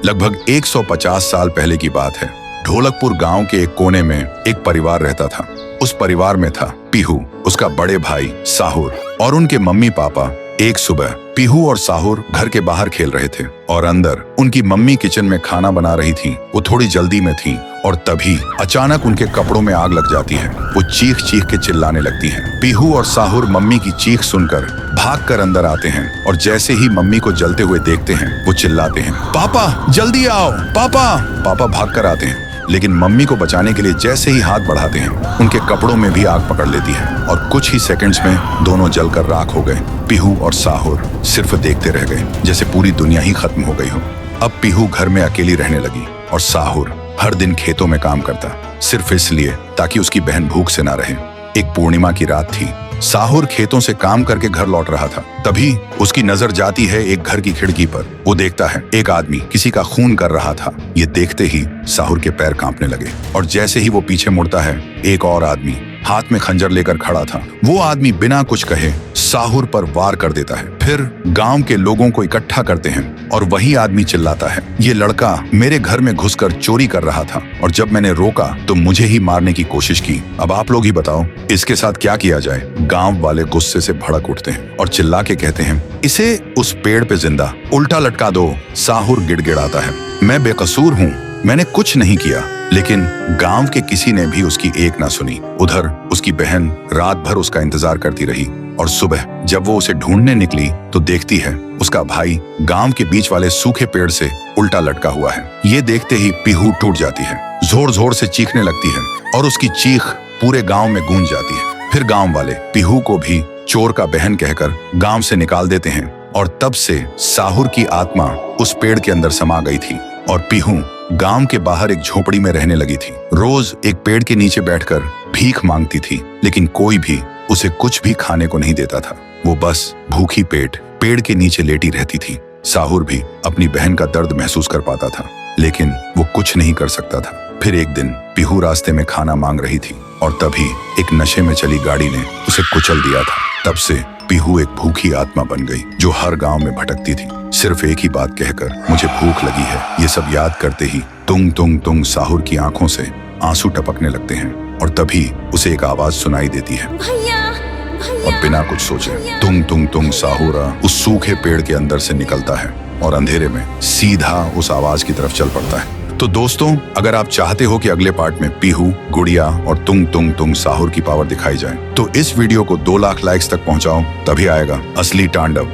लगभग 150 साल पहले की बात है। ढोलकपुर गांव के एक कोने में एक परिवार रहता था। उस परिवार में था पीहू, उसका बड़े भाई साहुर और उनके मम्मी पापा। एक सुबह पीहू और साहुर घर के बाहर खेल रहे थे और अंदर उनकी मम्मी किचन में खाना बना रही थी। वो थोड़ी जल्दी में थी और तभी अचानक उनके कपड़ों में आग लग जाती है। वो चीख चीख के चिल्लाने लगती हैं। पीहू और साहुर मम्मी की चीख सुनकर भागकर अंदर आते हैं और जैसे ही मम्मी को जलते हुए देखते हैं वो चिल्लाते हैं, पापा जल्दी आओ पापा। पापा भागकर आते हैं, लेकिन मम्मी को बचाने के लिए जैसे ही हाथ बढ़ाते हैं उनके कपड़ों में भी आग पकड़ लेती है और कुछ ही सेकंड्स में दोनों जलकर राख हो गए। पीहू और साहुर सिर्फ देखते रह गए, जैसे पूरी दुनिया ही खत्म हो गई हो। अब पीहू घर में अकेली रहने लगी और साहुर हर दिन खेतों में काम करता, सिर्फ इसलिए ताकि उसकी बहन भूख से ना रहे। एक पूर्णिमा की रात थी। साहुर खेतों से काम करके घर लौट रहा था। तभी उसकी नजर जाती है एक घर की खिड़की पर। वो देखता है एक आदमी किसी का खून कर रहा था। ये देखते ही साहुर के पैर कांपने लगे और जैसे ही वो पीछे मुड़ता है एक और आदमी हाथ में खंजर लेकर खड़ा था। वो आदमी बिना कुछ कहे साहुर पर वार कर देता है। फिर गांव के लोगों को इकट्ठा करते हैं और वही आदमी चिल्लाता है, ये लड़का मेरे घर में घुसकर चोरी कर रहा था और जब मैंने रोका तो मुझे ही मारने की कोशिश की। अब आप लोग ही बताओ इसके साथ क्या किया जाए। गांव वाले गुस्से से भड़क उठते हैं और चिल्ला के कहते हैं, इसे उस पेड़ पे जिंदा उल्टा लटका दो। साहुर गिड़गिड़ाता है, मैं बेकसूर हूँ, मैंने कुछ नहीं किया। लेकिन गांव के किसी ने भी उसकी एक ना सुनी। उधर उसकी बहन रात भर उसका इंतजार करती रही और सुबह जब वो उसे ढूंढने निकली तो देखती है उसका भाई गांव के बीच वाले सूखे पेड़ से उल्टा लटका हुआ है। ये देखते ही पीहू टूट जाती है, जोर जोर से चीखने लगती है और उसकी चीख पूरे गांव में गूंज जाती है। फिर गांव वाले पीहू को भी चोर का बहन कहकर गांव से निकाल देते हैं और तब से साहुर की आत्मा उस पेड़ के अंदर समा गई थी और पीहू गांव के बाहर एक झोपड़ी में रहने लगी थी। रोज एक पेड़ के नीचे बैठकर भीख मांगती थी, लेकिन कोई भी उसे कुछ भी खाने को नहीं देता था। वो बस भूखी पेट पेड़ के नीचे लेटी रहती थी। साहुर भी अपनी बहन का दर्द महसूस कर पाता था, लेकिन वो कुछ नहीं कर सकता था। फिर एक दिन पीहू रास्ते में खाना मांग रही थी और तभी एक नशे में चली गाड़ी ने उसे कुचल दिया था। तब से पीहू एक भूखी आत्मा बन गई जो हर गांव में भटकती थी, सिर्फ एक ही बात कहकर, मुझे भूख लगी है। ये सब याद करते ही तुंग तुंग तुंग साहुर की आंखों से आंसू टपकने लगते हैं और तभी उसे एक आवाज सुनाई देती है और बिना कुछ सोचे तुंग तुंग तुंग साहुर उस सूखे पेड़ के अंदर से निकलता है और अंधेरे में सीधा उस आवाज की तरफ चल पड़ता है। तो दोस्तों, अगर आप चाहते हो कि अगले पार्ट में पीहू, गुड़िया और तुंग तुंग तुंग साहुर की पावर दिखाई जाए तो इस वीडियो को 2 लाख लाइक्स तक पहुंचाओ, तभी आएगा असली तांडव।